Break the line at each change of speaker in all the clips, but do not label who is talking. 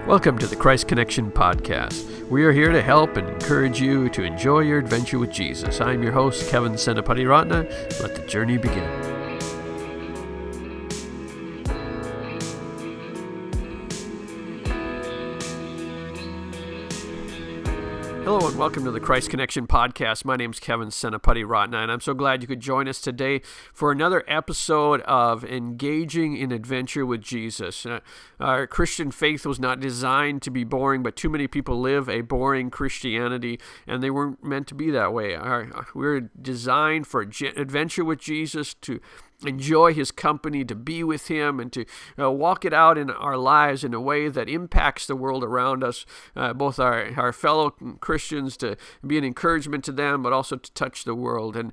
Welcome to the Christ Connection podcast. We are here to help and encourage you to enjoy your adventure with Jesus. I'm your host, Kevin Senapati-Ratna. Let the journey begin. Hello and welcome to the Christ Connection podcast. My name is Kevin Senapati-Ratna, and I'm so glad you could join us today for another episode of Engaging in Adventure with Jesus. Our Christian faith was not designed to be boring, but too many people live a boring Christianity, and they weren't meant to be that way. We're designed for adventure with Jesus, to enjoy his company, to be with him, and to walk it out in our lives in a way that impacts the world around us, both our fellow Christians, to be an encouragement to them, but also to touch the world. And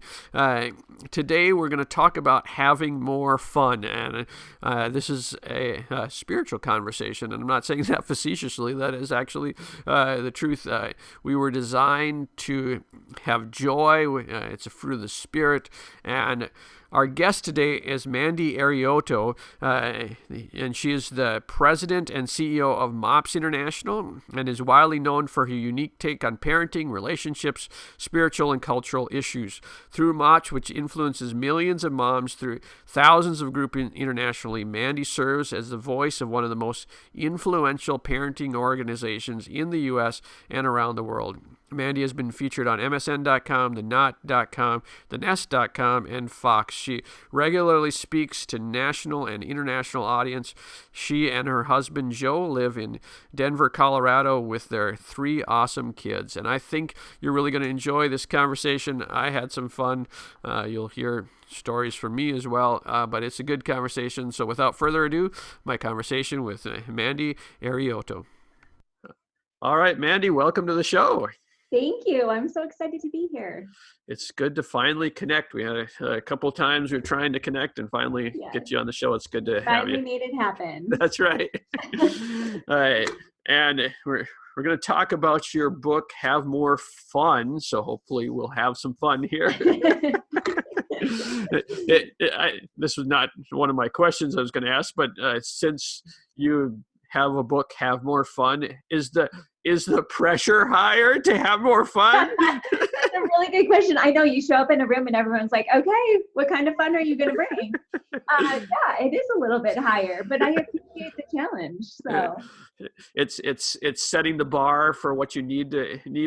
today we're going to talk about having more fun. And this is a spiritual conversation, and I'm not saying that facetiously. That is actually the truth. We were designed to have joy. It's a fruit of the Spirit. And our guest today is Mandy Arioto, and she is the president and CEO of MOPS International, and is widely known for her unique take on parenting, relationships, spiritual and cultural issues. Through MOPS, which influences millions of moms through thousands of groups internationally, Mandy serves as the voice of one of the most influential parenting organizations in the U.S. and around the world. Mandy has been featured on MSN.com, TheKnot.com, TheNest.com, and Fox. She regularly speaks to national and international audience. She and her husband, Joe, live in Denver, Colorado with their 3 awesome kids. And I think you're really going to enjoy this conversation. I had some fun. You'll hear stories from me as well, but it's a good conversation. So without further ado, my conversation with Mandy Arioto. All right, Mandy, welcome to the show.
Thank you. I'm so excited to be here.
It's good to finally connect. We had a couple times we were trying to connect and finally get you on the show. It's good to have you.
Finally made it happen.
That's right. All right. And we're going to talk about your book, Have More Fun. So hopefully we'll have some fun here. This was not one of my questions I was going to ask, but since you have a book, Have More Fun, is the pressure higher to have more fun?
That's a really good question. I know you show up in a room and everyone's like, okay, what kind of fun are you going to bring? Yeah, it is a little bit higher, but I appreciate the challenge. So
it's setting the bar for what you need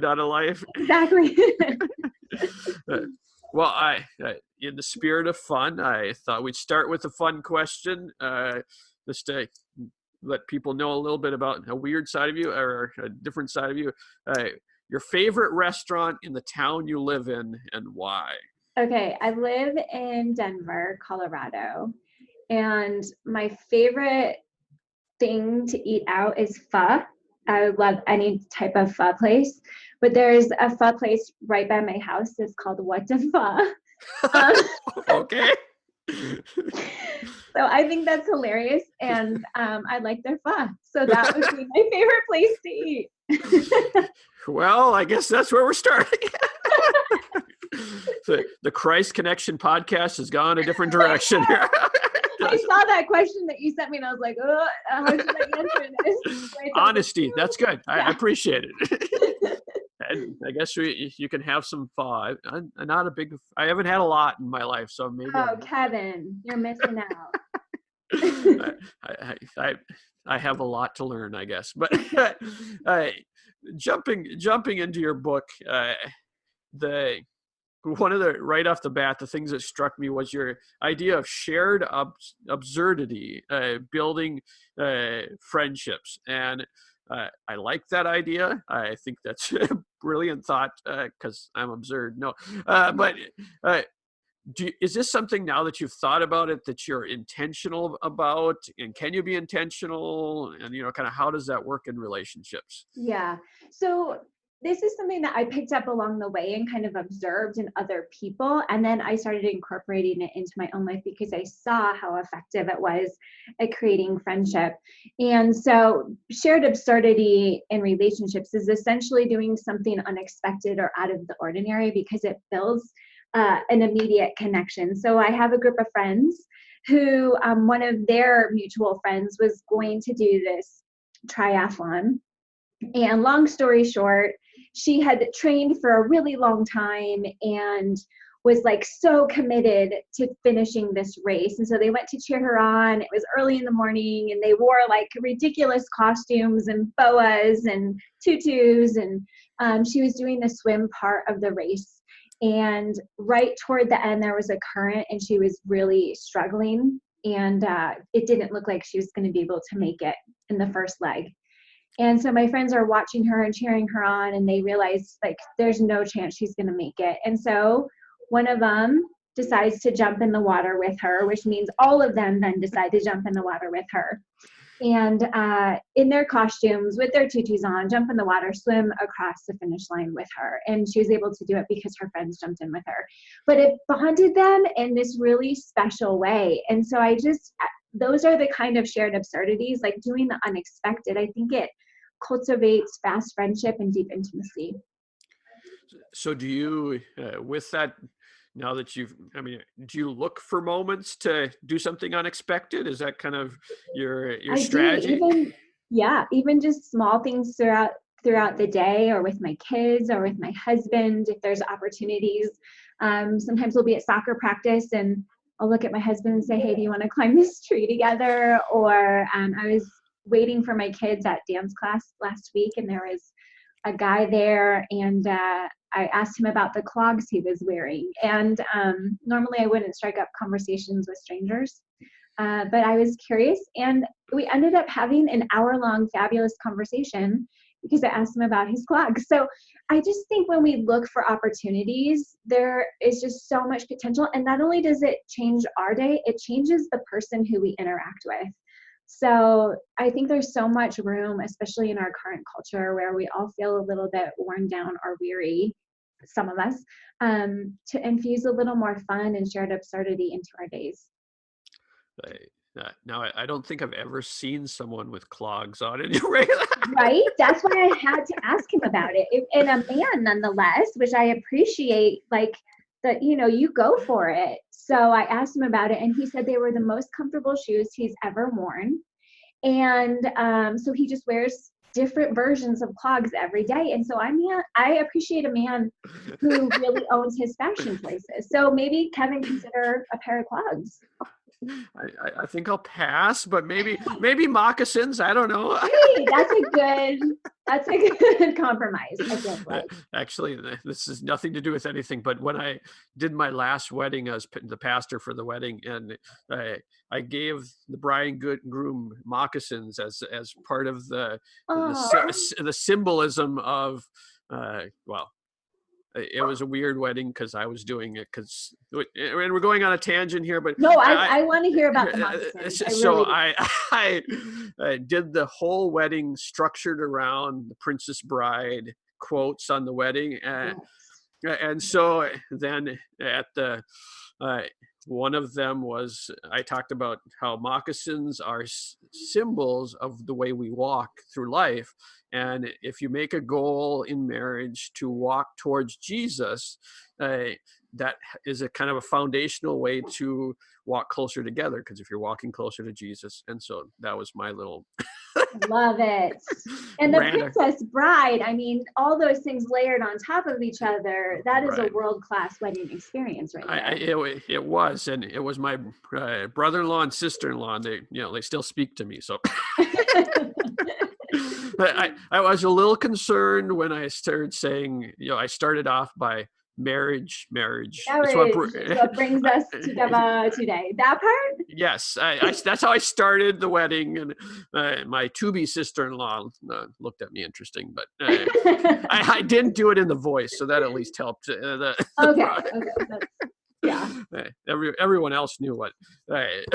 out of life.
Exactly.
Well, in the spirit of fun, I thought we'd start with a fun question, just to let people know a little bit about a weird side of you or a different side of you. Your favorite restaurant in the town you live in and why?
Okay, I live in Denver, Colorado, and my favorite thing to eat out is pho. I love any type of pho place, but there's a pho place right by my house. It's called What the Pho.
Okay.
So I think that's hilarious, and I like their pho. So that would be my favorite place to eat.
Well, I guess that's where we're starting. The Christ Connection podcast has gone a different direction here.
I saw that question that you sent me, and I was like, oh, how should I answer this?
Honesty, that's good. I appreciate it. And I guess you can have some pho. I'm not a big. I haven't had a lot in my life, so maybe.
Oh, Kevin, you're missing out.
I have a lot to learn, I guess. But jumping into your book, right off the bat, the things that struck me was your idea of shared absurdity, building friendships. And I like that idea. I think that's a brilliant thought because I'm absurd. No, but is this something now that you've thought about it that you're intentional about? And can you be intentional? And, kind of how does that work in relationships?
Yeah. So this is something that I picked up along the way and kind of observed in other people. And then I started incorporating it into my own life because I saw how effective it was at creating friendship. And so shared absurdity in relationships is essentially doing something unexpected or out of the ordinary because it builds an immediate connection. So I have a group of friends who one of their mutual friends was going to do this triathlon. And long story short, she had trained for a really long time and was like so committed to finishing this race. And so they went to cheer her on. It was early in the morning and they wore like ridiculous costumes and boas and tutus. And she was doing the swim part of the race. And right toward the end, there was a current and she was really struggling. And it didn't look like she was going to be able to make it in the first leg. And so my friends are watching her and cheering her on, and they realize like there's no chance she's going to make it. And so one of them decides to jump in the water with her, which means all of them then decide to jump in the water with her. And in their costumes, with their tutus on, jump in the water, swim across the finish line with her. And she was able to do it because her friends jumped in with her. But it bonded them in this really special way. And so those are the kind of shared absurdities, like doing the unexpected. I think it cultivates fast friendship and deep intimacy.
So do you, with that, now that do you look for moments to do something unexpected? Is that kind of your strategy?
Even just small things throughout the day, or with my kids or with my husband, if there's opportunities. Sometimes we'll be at soccer practice and I'll look at my husband and say, hey, do you want to climb this tree together? Or I was waiting for my kids at dance class last week and there was a guy there and I asked him about the clogs he was wearing. And normally I wouldn't strike up conversations with strangers, but I was curious and we ended up having an hour-long fabulous conversation because I asked him about his clogs. So I just think when we look for opportunities, there is just so much potential. And not only does it change our day, it changes the person who we interact with. So I think there's so much room, especially in our current culture where we all feel a little bit worn down or weary, some of us, to infuse a little more fun and shared absurdity into our days.
Now, I don't think I've ever seen someone with clogs on anyway.
Right? That's why I had to ask him about it. And a man, nonetheless, which I appreciate, like, that, you go for it. So I asked him about it and he said they were the most comfortable shoes he's ever worn. And so he just wears different versions of clogs every day. And so I appreciate a man who really owns his fashion choices. So maybe Kevin, consider a pair of clogs.
I think I'll pass, but maybe moccasins. I don't know.
Hey, that's a good compromise, I feel like.
Actually, this has nothing to do with anything, but when I did my last wedding, I was the pastor for the wedding, and I gave the bride and groom moccasins as part of the symbolism of it was a weird wedding because I was doing it and we're going on a tangent here, but
no, I want to hear about the moccasins.
I did the whole wedding structured around the Princess Bride quotes on the wedding, and so then at the one of them was, I talked about how moccasins are symbols of the way we walk through life. And if you make a goal in marriage to walk towards Jesus, that is a kind of a foundational way to walk closer together, because if you're walking closer to Jesus. And so that was my little
love it. And the Princess Bride, I mean, all those things layered on top of each other, that is a world-class wedding experience right there.
It was, and it was my brother-in-law and sister-in-law, and they still speak to me, so I was a little concerned when I started saying, I started off by marriage.
So it brings us together today. That part?
Yes, that's how I started the wedding, and my to-be sister-in-law looked at me interesting, but I didn't do it in the voice, so that at least helped.
Yeah.
Everyone else knew what.
It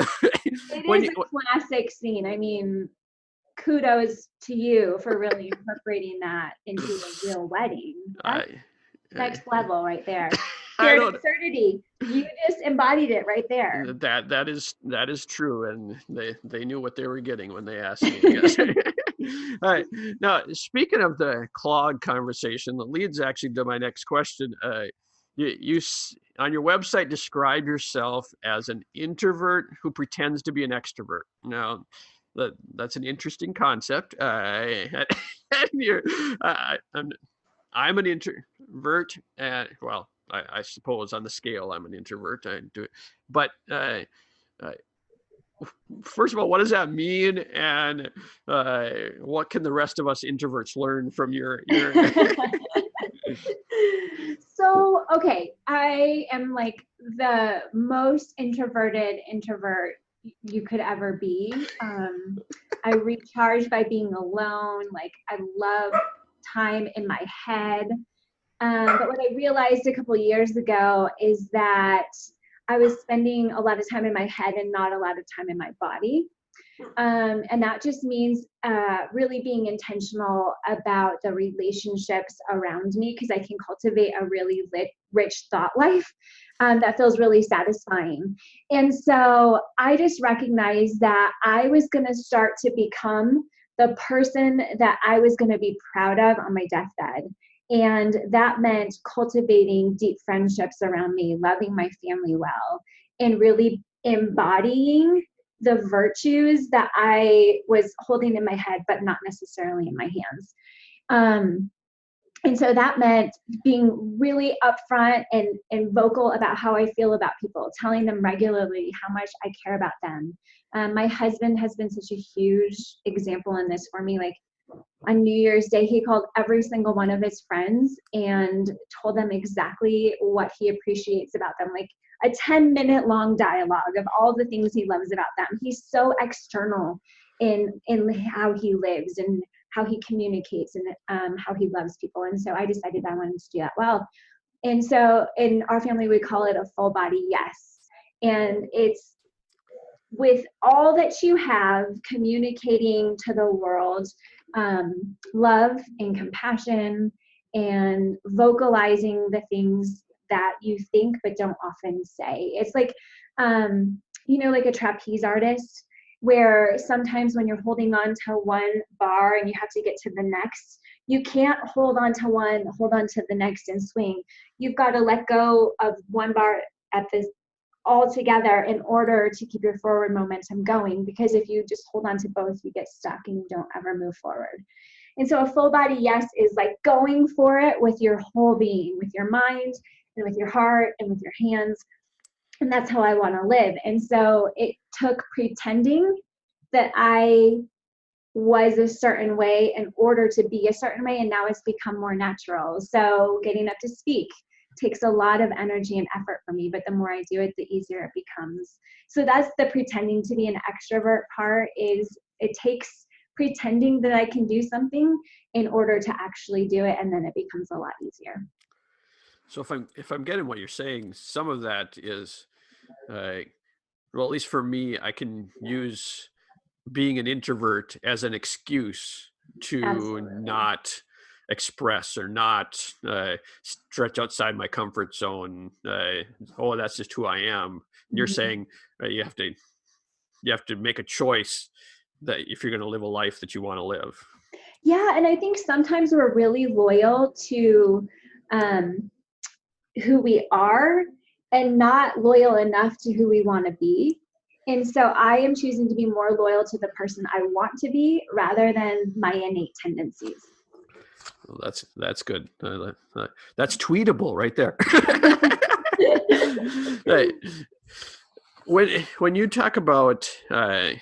is a classic scene. I mean, kudos to you for really incorporating that into a real wedding. That's next level right there. Shared absurdity. You just embodied it right there.
That is true, and they knew what they were getting when they asked me. All right. Now, speaking of the clog conversation, that leads actually to my next question. You on your website describe yourself as an introvert who pretends to be an extrovert. Now, that's an interesting concept. And I'm an introvert, and well, I suppose on the scale I'm an introvert. I do it, but first of all, what does that mean, and what can the rest of us introverts learn from your?
So, okay, I am like the most introverted introvert you could ever be. I recharge by being alone. Like, I love time in my head. But what I realized a couple years ago is that I was spending a lot of time in my head and not a lot of time in my body. And that just means really being intentional about the relationships around me, because I can cultivate a really rich thought life that feels really satisfying. And so I just recognized that I was going to start to become the person that I was going to be proud of on my deathbed. And that meant cultivating deep friendships around me, loving my family well, and really embodying the virtues that I was holding in my head, but not necessarily in my hands. And so that meant being really upfront and vocal about how I feel about people, telling them regularly how much I care about them. My husband has been such a huge example in this for me. Like, on New Year's Day, he called every single one of his friends and told them exactly what he appreciates about them. Like, a 10-minute long dialogue of all the things he loves about them. He's so external in how he lives and how he communicates and how he loves people. And so I decided I wanted to do that well. And so in our family, we call it a full body yes. And it's with all that you have, communicating to the world love and compassion, and vocalizing the things that you think but don't often say. It's like, like a trapeze artist, where sometimes when you're holding on to one bar and you have to get to the next, you can't hold on to one, hold on to the next and swing. You've got to let go of one bar at this all together in order to keep your forward momentum going, because if you just hold on to both, you get stuck and you don't ever move forward. And so a full body yes is like going for it with your whole being, with your mind and with your heart and with your hands. And that's how I want to live. And so it took pretending that I was a certain way in order to be a certain way, and now it's become more natural. So getting up to speak takes a lot of energy and effort for me, but the more I do it, the easier it becomes. So that's the pretending to be an extrovert part. Is it takes pretending that I can do something in order to actually do it, and then it becomes a lot easier.
So if I'm getting what you're saying, some of that is, well, at least for me, I can use being an introvert as an excuse to
Absolutely.
not express or not stretch outside my comfort zone. Oh, that's just who I am. And you're saying you have to make a choice that if you're going to live a life that you want to live.
Yeah, and I think sometimes we're really loyal to who we are and not loyal enough to who we want to be. And so I am choosing to be more loyal to the person I want to be rather than my innate tendencies.
Well, that's good. That's tweetable right there. Right. When you talk about an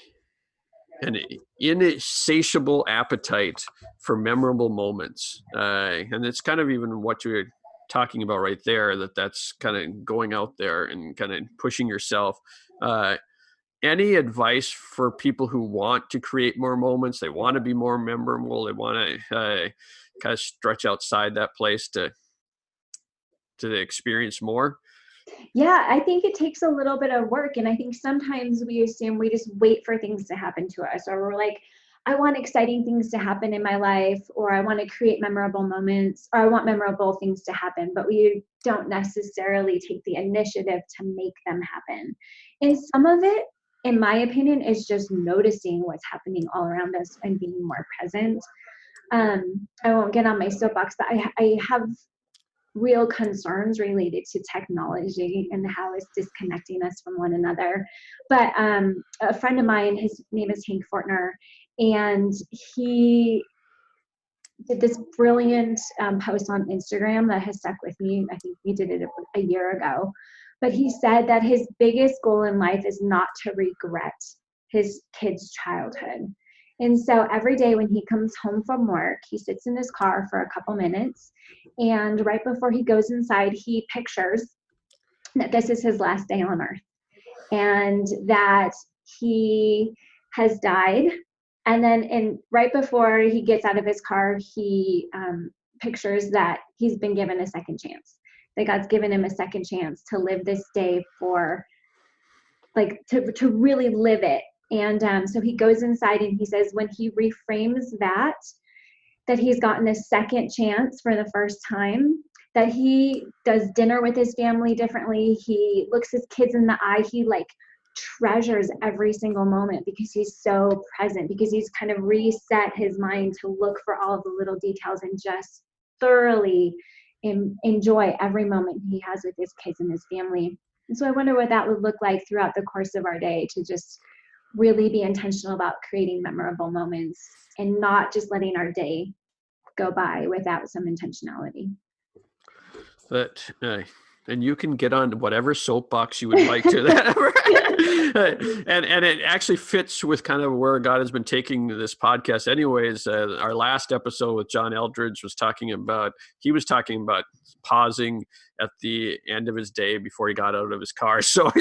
insatiable appetite for memorable moments, and it's kind of even what you're talking about right there, that's kind of going out there and kind of pushing yourself. Any advice for people who want to create more moments? They want to be more memorable. They want to kind of stretch outside that place to experience more.
Yeah, I think it takes a little bit of work. And I think sometimes we assume we just wait for things to happen to us, or we're like, I want exciting things to happen in my life, or I want to create memorable moments, or I want memorable things to happen, but we don't necessarily take the initiative to make them happen. And some of it, in my opinion, is just noticing what's happening all around us and being more present. I won't get on my soapbox, but I have real concerns related to technology and how it's disconnecting us from one another. But a friend of mine, his name is Hank Fortner, and he did this brilliant post on Instagram that has stuck with me. I think he did it a year ago. But he said that his biggest goal in life is not to regret his kid's childhood. And so every day when he comes home from work, he sits in his car for a couple minutes. And right before he goes inside, he pictures that this is his last day on earth and that he has died. And then right before he gets out of his car, he pictures that he's been given a second chance, that God's given him a second chance to live this day for, like, to really live it. And so he goes inside and he says when he reframes that he's gotten a second chance for the first time, that he does dinner with his family differently. He looks his kids in the eye. He like treasures every single moment because he's so present, because he's kind of reset his mind to look for all of the little details and just thoroughly enjoy every moment he has with his kids and his family. And so I wonder what that would look like throughout the course of our day, to just really be intentional about creating memorable moments and not just letting our day go by without some intentionality.
That and you can get on whatever soapbox you would like to. and it actually fits with kind of where God has been taking this podcast anyways. Our last episode with John Eldridge was talking about pausing at the end of his day before he got out of his car. So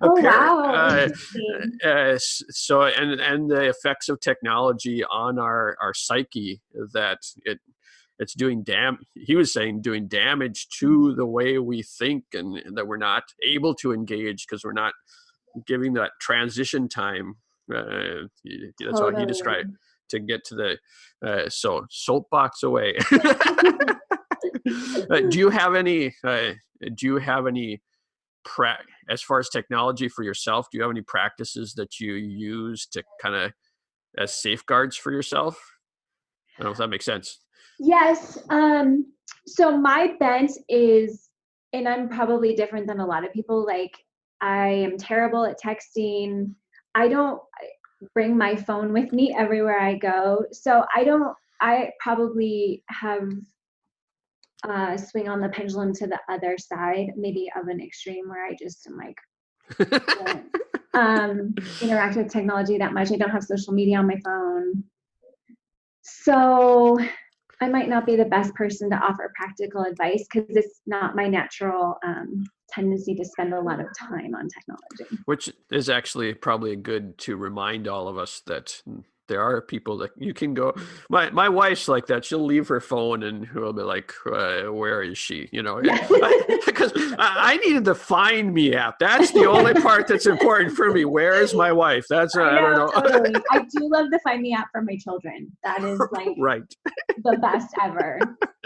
Wow.
So and the effects of technology on our psyche, that it's doing he was saying doing damage to the way we think, and that we're not able to engage because we're not giving that transition time. That's how he described, to get to the so soapbox away. Do you have any as far as technology for yourself, do you have any practices that you use to kind of as safeguards for yourself? I don't know if that makes sense.
Yes. So my bent is, and I'm probably different than a lot of people, like I am terrible at texting. I don't bring my phone with me everywhere I go. So I probably have swing on the pendulum to the other side, maybe of an extreme where I just am like, interact with technology that much. I don't have social media on my phone. So I might not be the best person to offer practical advice because it's not my natural tendency to spend a lot of time on technology.
Which is actually probably good to remind all of us that there are people that you can go. My wife's like that. She'll leave her phone and we'll be like, where is she? You know, because I needed the Find Me app. That's the only part that's important for me. Where is my wife? That's I don't know.
Totally. I do love the Find Me app for my children. That is like
right.
The best ever.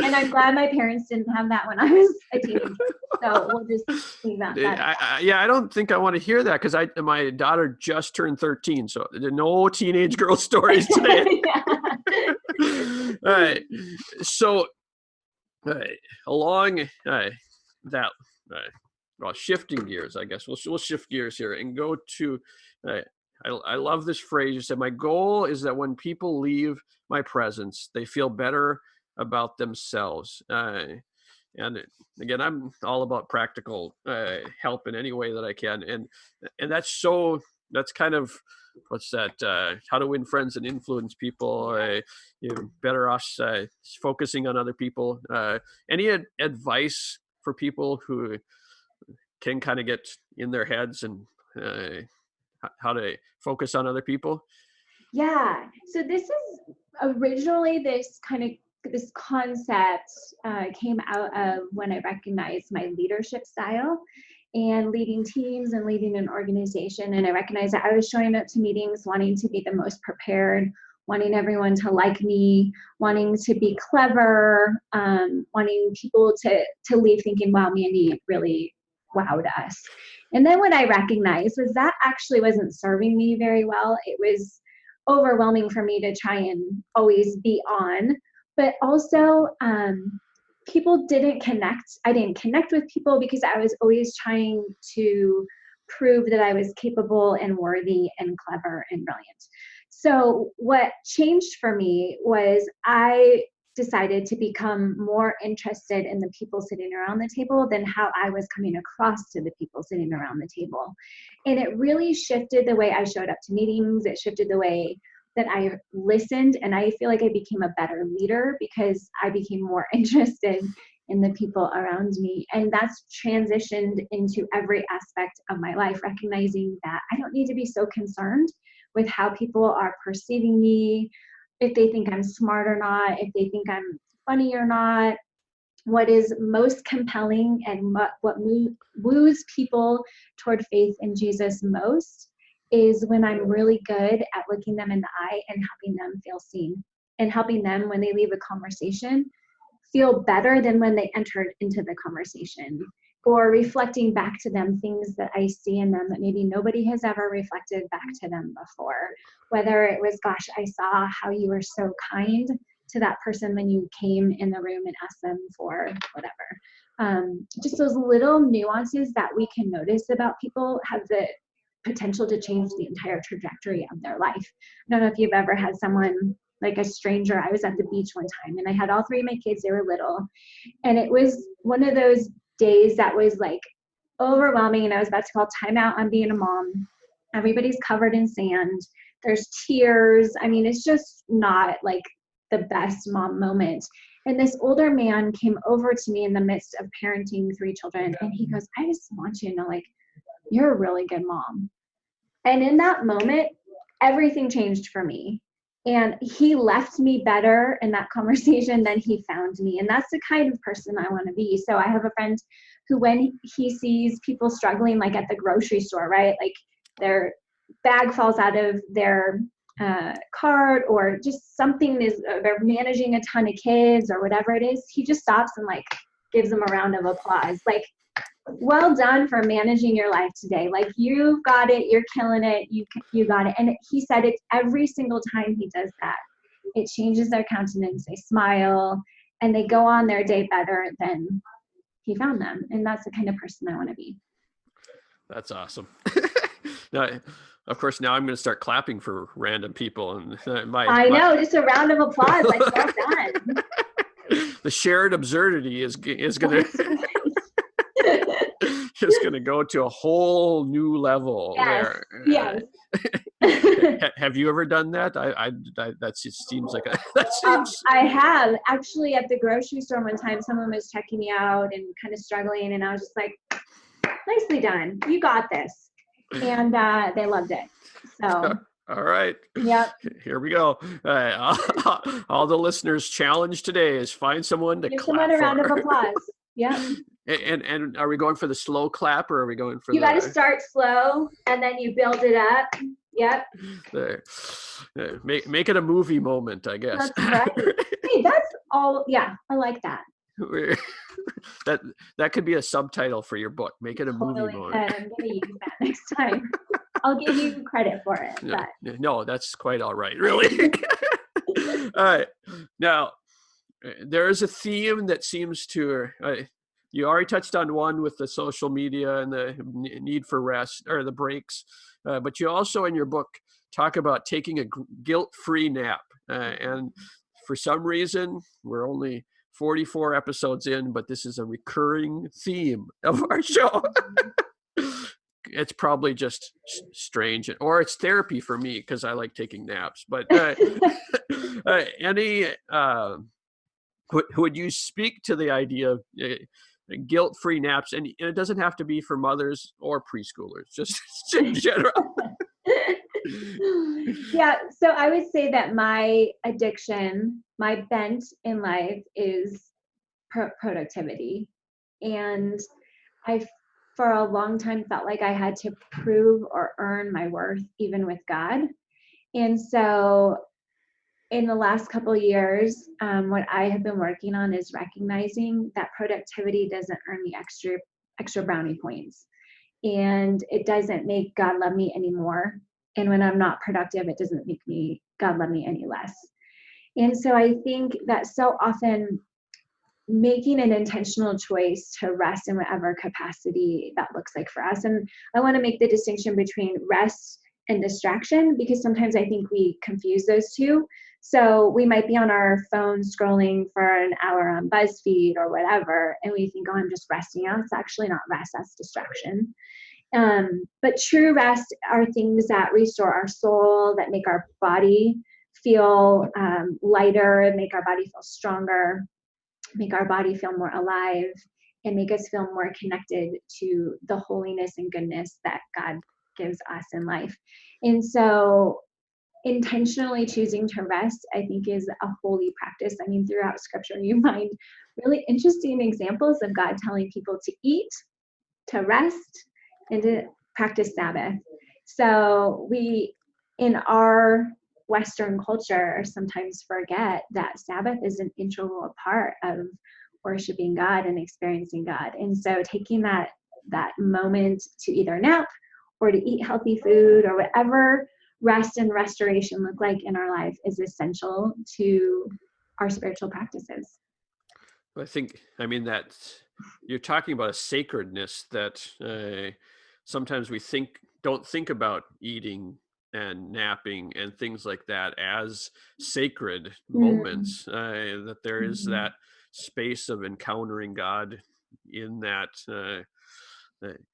And I'm glad my parents didn't have that when I was a teenager. So we'll just leave that.
I don't think I want to hear that because my daughter just turned 13. So no teenage girl stories today. All right. So along that, well, shifting gears, I guess we'll shift gears here and go to, I love this phrase. You said, my goal is that when people leave my presence, they feel better about themselves. And again, I'm all about practical help in any way that I can. And that's kind of, what's that? How to win friends and influence people. You're better off focusing on other people. Any advice for people who can kind of get in their heads and how to focus on other people?
Yeah. So this is originally this concept came out of when I recognized my leadership style and leading teams and leading an organization. And I recognized that I was showing up to meetings wanting to be the most prepared, wanting everyone to like me, wanting to be clever, wanting people to leave thinking, wow, Mandy really wowed us. And then what I recognized was that actually wasn't serving me very well. It was overwhelming for me to try and always be on, but also people didn't connect. I didn't connect with people because I was always trying to prove that I was capable and worthy and clever and brilliant. So what changed for me was I decided to become more interested in the people sitting around the table than how I was coming across to the people sitting around the table. And it really shifted the way I showed up to meetings. It shifted the way that I listened, and I feel like I became a better leader because I became more interested in the people around me. And that's transitioned into every aspect of my life, recognizing that I don't need to be so concerned with how people are perceiving me, if they think I'm smart or not, if they think I'm funny or not. What is most compelling and what woos people toward faith in Jesus most is when I'm really good at looking them in the eye and helping them feel seen, and helping them when they leave a conversation feel better than when they entered into the conversation, or reflecting back to them things that I see in them that maybe nobody has ever reflected back to them before. Whether it was, gosh, I saw how you were so kind to that person when you came in the room and asked them for whatever. Just those little nuances that we can notice about people have the potential to change the entire trajectory of their life. I don't know if you've ever had someone, like a stranger. I was at the beach one time and I had all three of my kids, they were little. And it was one of those days that was like overwhelming, and I was about to call timeout on being a mom. Everybody's covered in sand. There's tears. I mean, it's just not like the best mom moment. And this older man came over to me in the midst of parenting three children, and he goes, I just want you to know, like, you're a really good mom. And in that moment, everything changed for me. And he left me better in that conversation than he found me. And that's the kind of person I want to be. So I have a friend who, when he sees people struggling, like at the grocery store, right? Like their bag falls out of their cart, or just something is, they're managing a ton of kids or whatever it is, he just stops and like gives them a round of applause. Like, well done for managing your life today. Like, you've got it. You're killing it. You got it. And he said it every single time he does that. It changes their countenance. They smile and they go on their day better than he found them. And that's the kind of person I want to be.
That's awesome. Now, of course, now I'm going to start clapping for random people. And
I know, just a round of applause. Like, well done.
The shared absurdity is going to is going to go to a whole new level.
Yes.
There. Yes. Have you ever done that? That just seems like that seems.
I have actually at the grocery store one time. Someone was checking me out and kind of struggling, and I was just like, "Nicely done. You got this." And they loved it. So.
All right.
Yep.
Here we go. All the listeners' challenge today is find someone to
give
clap
someone a round
for.
of applause. Yeah.
And are we going for the slow clap, or are we going for
you got to start slow and then you build it up. Yep.
There. Make it a movie moment, I guess.
That's right. Hey, that's all. Yeah, I like that.
That could be a subtitle for your book. Make it a movie moment.
I'm going to use that next time. I'll give you credit for it.
No, that's quite all right, really. All right. Now, there is a theme that seems to, you already touched on one with the social media and the need for rest, or the breaks, but you also in your book talk about taking a guilt-free nap. And for some reason, we're only 44 episodes in, but this is a recurring theme of our show. It's probably just strange, or it's therapy for me because I like taking naps. But would you speak to the idea of guilt-free naps? And it doesn't have to be for mothers or preschoolers, just in general.
Yeah, so I would say that my addiction, my bent in life is productivity. And I, for a long time, felt like I had to prove or earn my worth, even with God. And so in the last couple of years, what I have been working on is recognizing that productivity doesn't earn me extra brownie points. And it doesn't make God love me anymore. And when I'm not productive, it doesn't make God love me any less. And so I think that so often making an intentional choice to rest in whatever capacity that looks like for us. And I want to make the distinction between rest and distraction, because sometimes I think we confuse those two. So we might be on our phone scrolling for an hour on BuzzFeed or whatever, and we think, oh, I'm just resting out. It's actually not rest, that's distraction. But true rest are things that restore our soul, that make our body feel lighter, make our body feel stronger, make our body feel more alive, and make us feel more connected to the holiness and goodness that God gives us in life. And so intentionally choosing to rest, I think, is a holy practice. I mean, throughout scripture, you find really interesting examples of God telling people to eat, to rest, and to practice Sabbath. So we, in our Western culture, sometimes forget that Sabbath is an integral part of worshiping God and experiencing God. And so taking that moment to either nap or to eat healthy food or whatever rest and restoration look like in our life is essential to our spiritual practices.
I mean, that you're talking about a sacredness that sometimes we don't think about eating and napping and things like that as sacred moments, that there is that space of encountering God in that.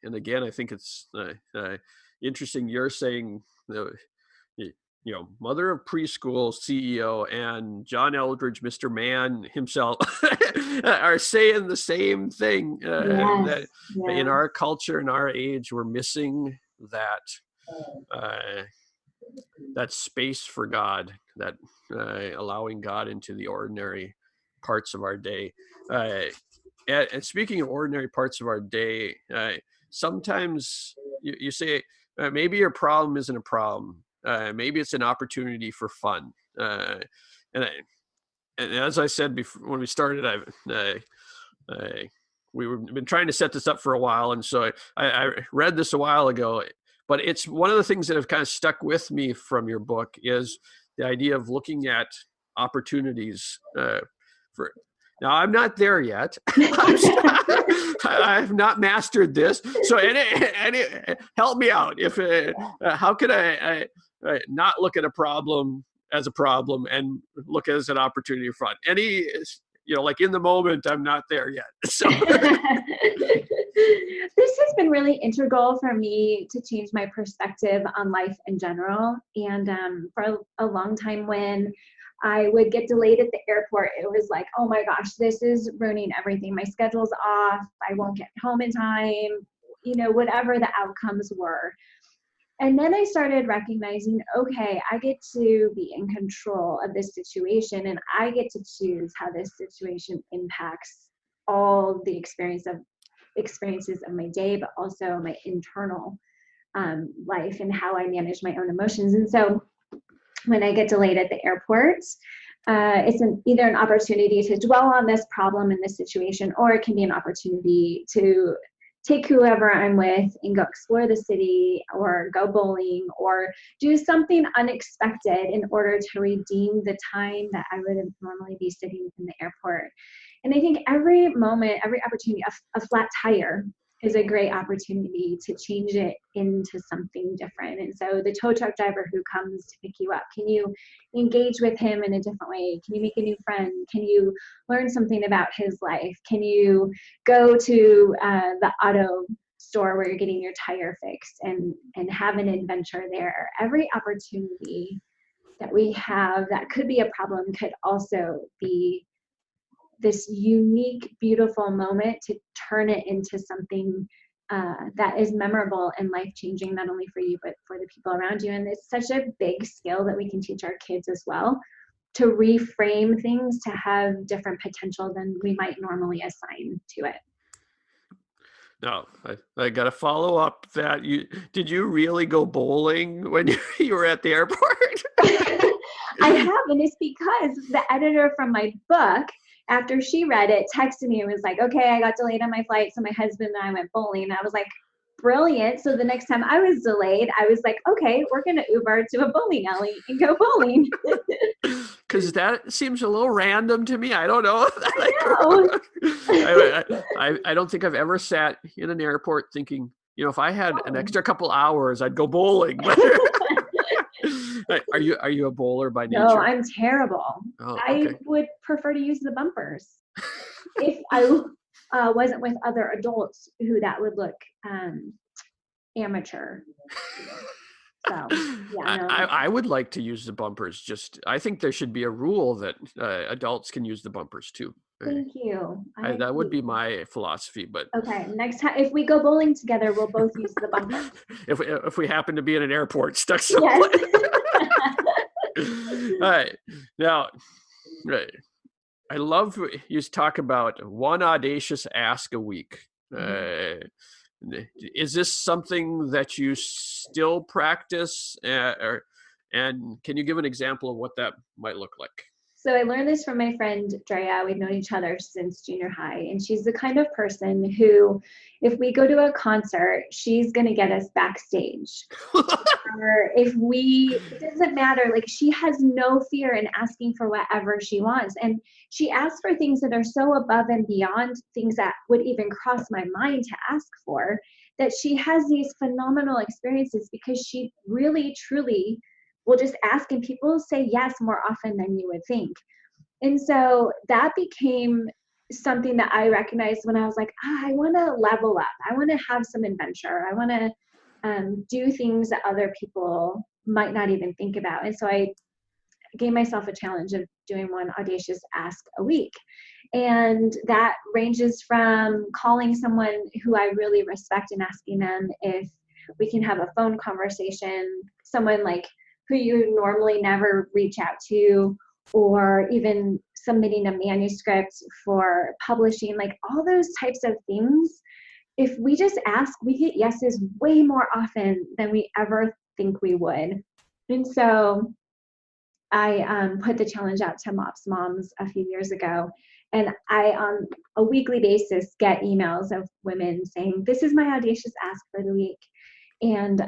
And again, I think it's interesting. You're saying, mother of preschool CEO and John Eldridge, Mr. Man himself, are saying the same thing. That in our culture, in our age, we're missing that space for God, that allowing God into the ordinary parts of our day. And speaking of ordinary parts of our day, sometimes you say, maybe your problem isn't a problem. Maybe it's an opportunity for fun. And as I said before, when we started, we've been trying to set this up for a while. And so I read this a while ago, but it's one of the things that have kind of stuck with me from your book is the idea of looking at opportunities for. Now, I'm not there yet. I have not mastered this. So help me out. How could I not look at a problem as a problem and look as an opportunity for fun? Like in the moment, I'm not there yet. So.
This has been really integral for me to change my perspective on life in general. And for a long time, when I would get delayed at the airport, it was like, oh my gosh, this is ruining everything. My schedule's off. I won't get home in time, whatever the outcomes were. And then I started recognizing, okay, I get to be in control of this situation, and I get to choose how this situation impacts all the experiences of my day, but also my internal life and how I manage my own emotions. And so when I get delayed at the airport, it's either an opportunity to dwell on this problem in this situation, or it can be an opportunity to take whoever I'm with and go explore the city or go bowling or do something unexpected in order to redeem the time that I would normally be sitting in the airport. And I think every moment, every opportunity, a flat tire is a great opportunity to change it into something different. And so the tow truck driver who comes to pick you up, can you engage with him in a different way? Can you make a new friend? Can you learn something about his life? Can you go to the auto store where you're getting your tire fixed and have an adventure there? Every opportunity that we have that could be a problem could also be this unique, beautiful moment to turn it into something that is memorable and life-changing, not only for you, but for the people around you. And it's such a big skill that we can teach our kids as well, to reframe things to have different potential than we might normally assign to it.
Now, I got to follow up that did you really go bowling when you were at the airport?
I have, and it's because the editor from my book, after she read it, texted me and was like, okay, I got delayed on my flight, so my husband and I went bowling. And I was like, brilliant. So the next time I was delayed, I was like, okay, we're going to Uber to a bowling alley and go bowling.
Because that seems a little random to me. I don't know.
I know.
I don't think I've ever sat in an airport thinking, if I had an extra couple hours, I'd go bowling. Are you a bowler by nature?
No, I'm terrible.
Oh,
I
okay.
would prefer to use the bumpers if I wasn't with other adults who that would look amateur. So yeah, no.
I would like to use the bumpers. I think there should be a rule that adults can use the bumpers too.
Thank you.
That would be my philosophy. But
okay, next time if we go bowling together, we'll both use the bumper.
if we happen to be in an airport stuck somewhere.
Yes.
All right. Now, I love you talk about one audacious ask a week. Is this something that you still practice? And can you give an example of what that might look like?
So I learned this from my friend Drea. We've known each other since junior high, and she's the kind of person who, if we go to a concert, she's going to get us backstage. Or it doesn't matter. Like, she has no fear in asking for whatever she wants. And she asks for things that are so above and beyond things that would even cross my mind to ask for, that she has these phenomenal experiences because she really, truly will just ask, and people say yes more often than you would think. And so that became something that I recognized when I was like, I want to level up. I want to have some adventure. I want to do things that other people might not even think about. And so I gave myself a challenge of doing one audacious ask a week. And that ranges from calling someone who I really respect and asking them if we can have a phone conversation, someone like who you normally never reach out to, or even submitting a manuscript for publishing, like all those types of things. If we just ask, we get yeses way more often than we ever think we would. And so I put the challenge out to MOPS moms a few years ago. And I, on a weekly basis, get emails of women saying, this is my audacious ask for the week. And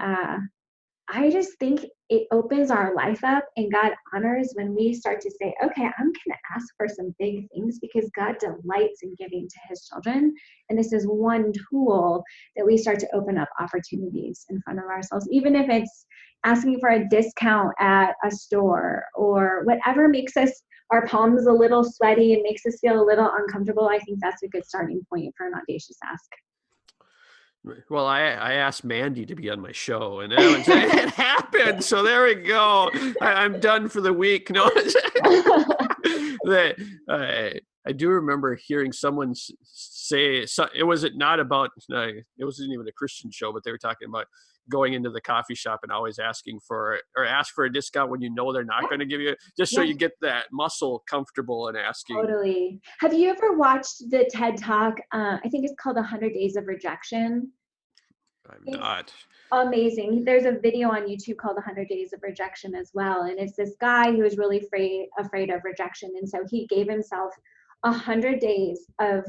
I just think it opens our life up, and God honors when we start to say, okay, I'm going to ask for some big things because God delights in giving to his children. And this is one tool that we start to open up opportunities in front of ourselves, even if it's asking for a discount at a store or whatever makes our palms a little sweaty and makes us feel a little uncomfortable. I think that's a good starting point for an audacious ask.
Well, I asked Mandy to be on my show, and it happened. So there we go. I'm done for the week. No, I do remember hearing someone say it wasn't even a Christian show, but they were talking about going into the coffee shop and always ask for a discount when you know they're not going to give you, just so you get that muscle comfortable in asking.
Totally. Have you ever watched the TED Talk? I think it's called 100 Days of Rejection.
I'm not.
Amazing. There's a video on YouTube called 100 Days of Rejection as well. And it's this guy who was really afraid of rejection. And so he gave himself 100 days of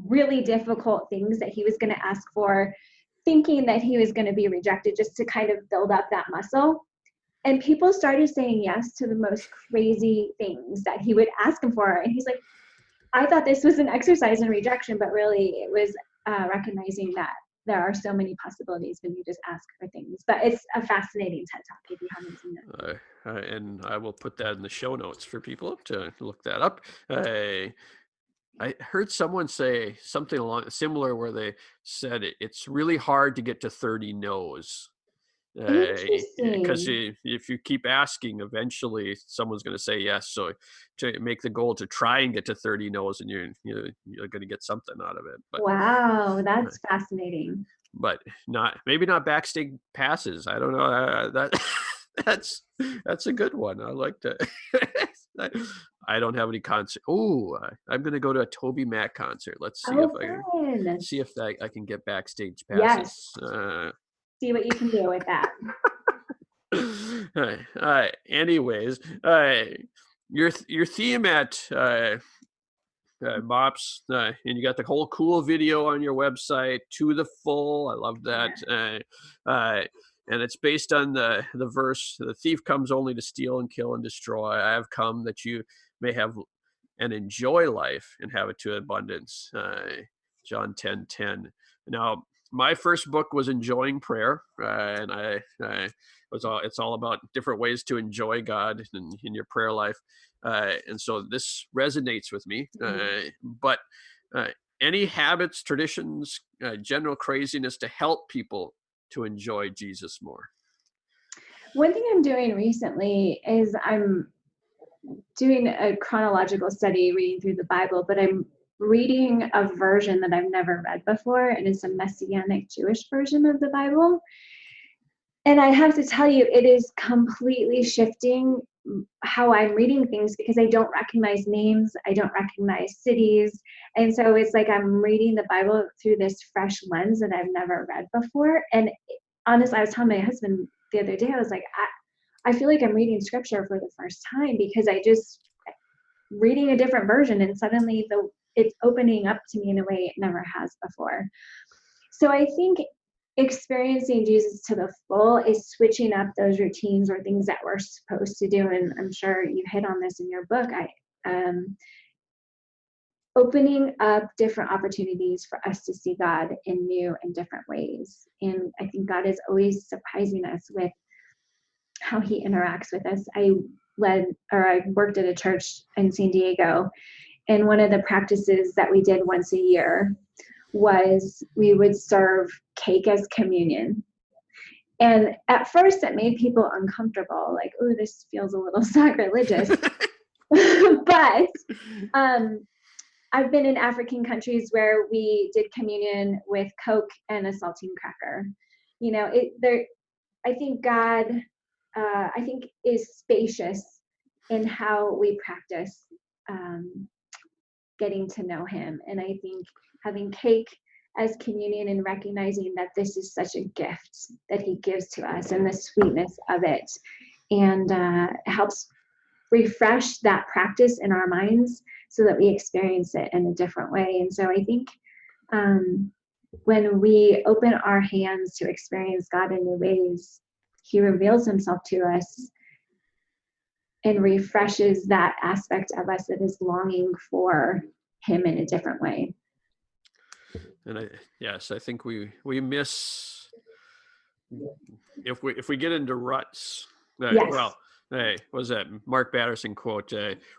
really difficult things that he was going to ask for, thinking that he was going to be rejected, just to kind of build up that muscle. And people started saying yes to the most crazy things that he would ask him for. And he's like, I thought this was an exercise in rejection, but really it was recognizing that there are so many possibilities when you just ask for things. But it's a fascinating TED Talk if you haven't seen it.
And I will put that in the show notes for people to look that up. I heard someone say something similar where they said it's really hard to get to 30 no's. Because if you keep asking, eventually someone's going to say yes. So to make the goal to try and get to 30 no's, and you're going to get something out of it. But,
wow, that's fascinating.
But maybe not backstage passes. I don't know. That's a good one. I like to. I don't have any concert. Oh, I'm going to go to a Toby Mac concert. Let's see if I can get backstage passes.
Yes. See what you can do with that.
Anyways, your theme at MOPS, and you got the whole cool video on your website, To the Full. I love that. And it's based on the verse, "The thief comes only to steal and kill and destroy. I have come that you may have and enjoy life and have it to abundance." John 10:10. Now, my first book was Enjoying Prayer, and it's all about different ways to enjoy God in your prayer life. And so this resonates with me. But any habits, traditions, general craziness to help people to enjoy Jesus more?
One thing I'm doing recently is I'm doing a chronological study, reading through the Bible, but I'm reading a version that I've never read before, and it's a Messianic Jewish version of the Bible. And I have to tell you, it is completely shifting how I'm reading things because I don't recognize names, I don't recognize cities. And so it's like I'm reading the Bible through this fresh lens that I've never read before. And honestly, I was telling my husband the other day, I was like, I feel like I'm reading scripture for the first time because I just reading a different version, and suddenly it's opening up to me in a way it never has before. So I think experiencing Jesus to the full is switching up those routines or things that we're supposed to do. And I'm sure you hit on this in your book. Opening up different opportunities for us to see God in new and different ways. And I think God is always surprising us with how he interacts with us. I worked at a church in San Diego, and one of the practices that we did once a year was we would serve cake as communion. And at first it made people uncomfortable, like, oh, this feels a little sacrilegious. But I've been in African countries where we did communion with Coke and a saltine cracker. You know, I think God, is spacious in how we practice getting to know him. And I think having cake as communion and recognizing that this is such a gift that he gives to us and the sweetness of it, and helps refresh that practice in our minds so that we experience it in a different way. And so I think when we open our hands to experience God in new ways, he reveals himself to us and refreshes that aspect of us that is longing for him in a different way.
And I think we miss, if we get into ruts.
Yes.
Well, hey, what was that Mark Batterson quote?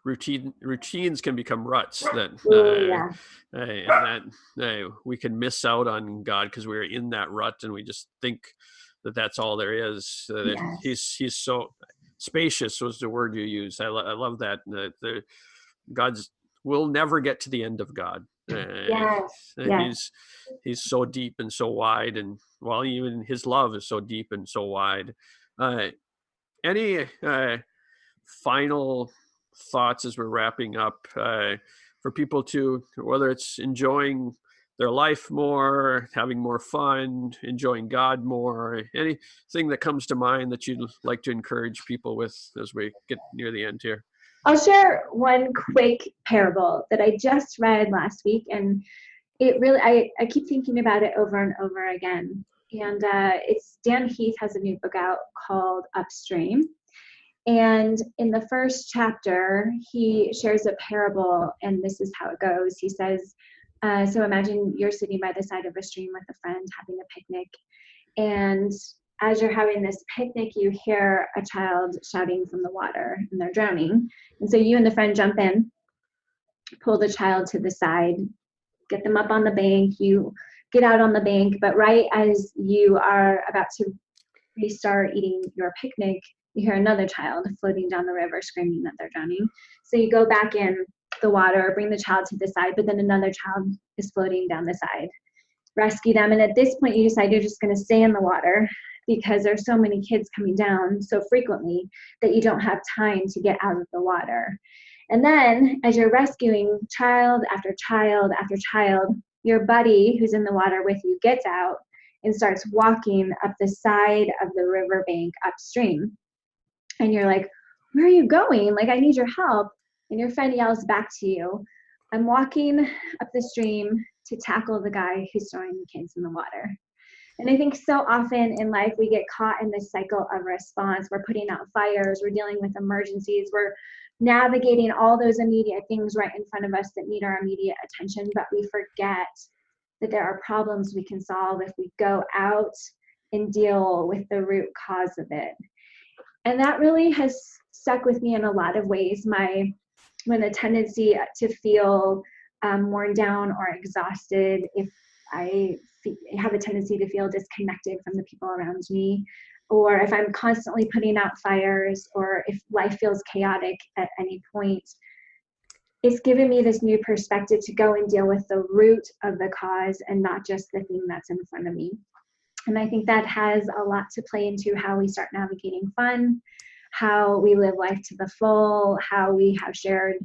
Routines can become ruts. And that we can miss out on God because we're in that rut and we just think that that's all there is.
Yes.
He's so spacious was the word you used. I love that. We'll never get to the end of God.
Yes.
He's so deep and so wide, and even his love is so deep and so wide. Any final thoughts as we're wrapping up for people to, whether it's enjoying their life more, having more fun, enjoying God more, anything that comes to mind that you'd like to encourage people with as we get near the end here?
I'll share one quick parable that I just read last week, and it really, I keep thinking about it over and over again. And it's Dan Heath has a new book out called Upstream. And in the first chapter, he shares a parable, and this is how it goes. He says, so imagine you're sitting by the side of a stream with a friend having a picnic. And as you're having this picnic, you hear a child shouting from the water and they're drowning. And so you and the friend jump in, pull the child to the side, get them up on the bank, you get out on the bank, but right as you are about to restart eating your picnic, you hear another child floating down the river screaming that they're drowning. So you go back in the water, bring the child to the side, but then another child is floating down the side. Rescue them, and at this point you decide you're just going to stay in the water because there's so many kids coming down so frequently that you don't have time to get out of the water. And then as you're rescuing child after child after child, your buddy who's in the water with you gets out and starts walking up the side of the riverbank upstream. And you're like, where are you going? Like, I need your help. And your friend yells back to you, I'm walking up the stream to tackle the guy who's throwing the kids in the water. And I think so often in life we get caught in this cycle of response. We're putting out fires, we're dealing with emergencies, we're navigating all those immediate things right in front of us that need our immediate attention, but we forget that there are problems we can solve if we go out and deal with the root cause of it. And that really has stuck with me in a lot of ways. When the tendency to feel worn down or exhausted, if I have a tendency to feel disconnected from the people around me, or if I'm constantly putting out fires, or if life feels chaotic at any point, it's given me this new perspective to go and deal with the root of the cause and not just the thing that's in front of me. And I think that has a lot to play into how we start navigating fun, how we live life to the full, how we have shared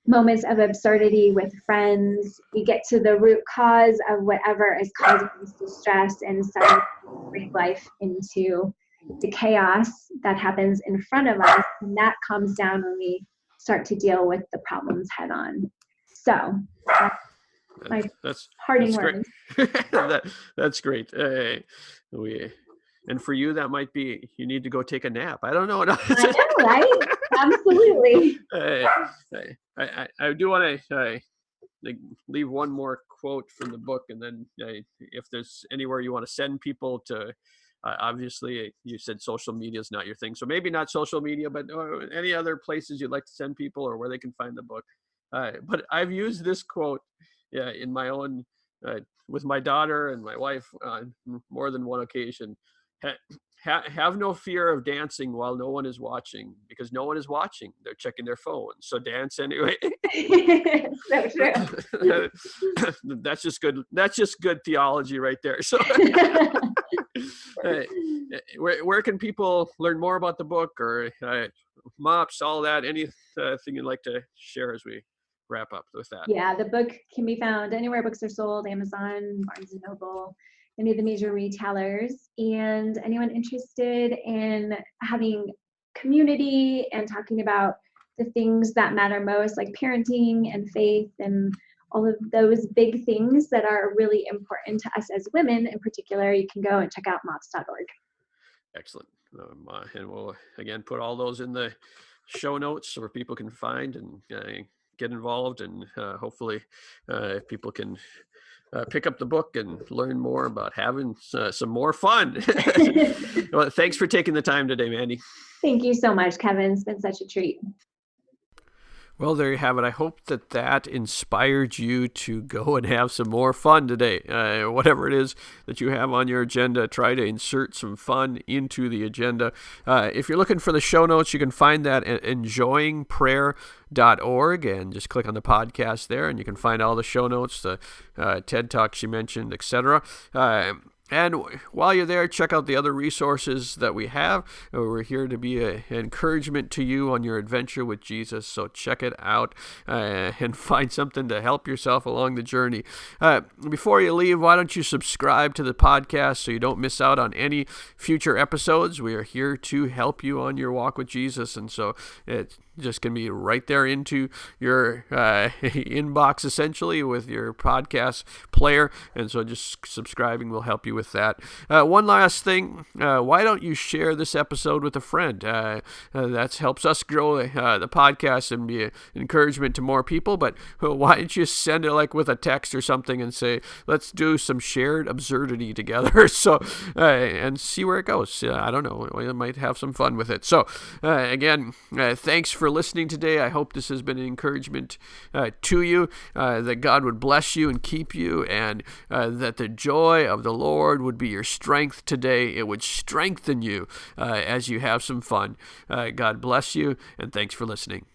moments of absurdity with friends. We get to the root cause of whatever is causing us distress and suddenly bring life into the chaos that happens in front of us. And that comes down when we start to deal with the problems head on. So that's parting words.
That's great. And for you, that might be, you need to go take a nap. I don't know.
I know, right? Absolutely.
I do want to leave one more quote from the book, and then if there's anywhere you want to send people to, obviously you said social media is not your thing, so maybe not social media, but any other places you'd like to send people or where they can find the book. But I've used this quote in my own, with my daughter and my wife on more than one occasion. Have no fear of dancing while no one is watching, because no one is watching. They're checking their phone. So dance anyway.
So true.
That's just good. That's just good theology right there. So where can people learn more about the book, or MOPS, all that? Anything you'd like to share as we wrap up with that?
Yeah, the book can be found anywhere books are sold: Amazon, Barnes & Noble, any of the major retailers. And anyone interested in having community and talking about the things that matter most, like parenting and faith and all of those big things that are really important to us as women in particular, you can go and check out mops.org.
Excellent. And we'll again put all those in the show notes where people can find and get involved, and hopefully people can pick up the book and learn more about having some more fun. Well, thanks for taking the time today, Mandy.
Thank you so much, Kevin. It's been such a treat.
Well, there you have it. I hope that inspired you to go and have some more fun today. Whatever it is that you have on your agenda, try to insert some fun into the agenda. If you're looking for the show notes, you can find that at enjoyingprayer.org, and just click on the podcast there, and you can find all the show notes, the TED Talks you mentioned, etc. And while you're there, check out the other resources that we have. We're here to be an encouragement to you on your adventure with Jesus. So check it out and find something to help yourself along the journey. Before you leave, why don't you subscribe to the podcast so you don't miss out on any future episodes? We are here to help you on your walk with Jesus. And so it's just can be right there into your inbox, essentially, with your podcast player. And so just subscribing will help you with that. One last thing, why don't you share this episode with a friend? That helps us grow the podcast and be an encouragement to more people. But why don't you send it like with a text or something and say, let's do some shared absurdity together. So and see where it goes. I don't know, we might have some fun with it. So again, thanks for listening today. I hope this has been an encouragement to you, that God would bless you and keep you, and that the joy of the Lord would be your strength today. It would strengthen you as you have some fun. God bless you, and thanks for listening.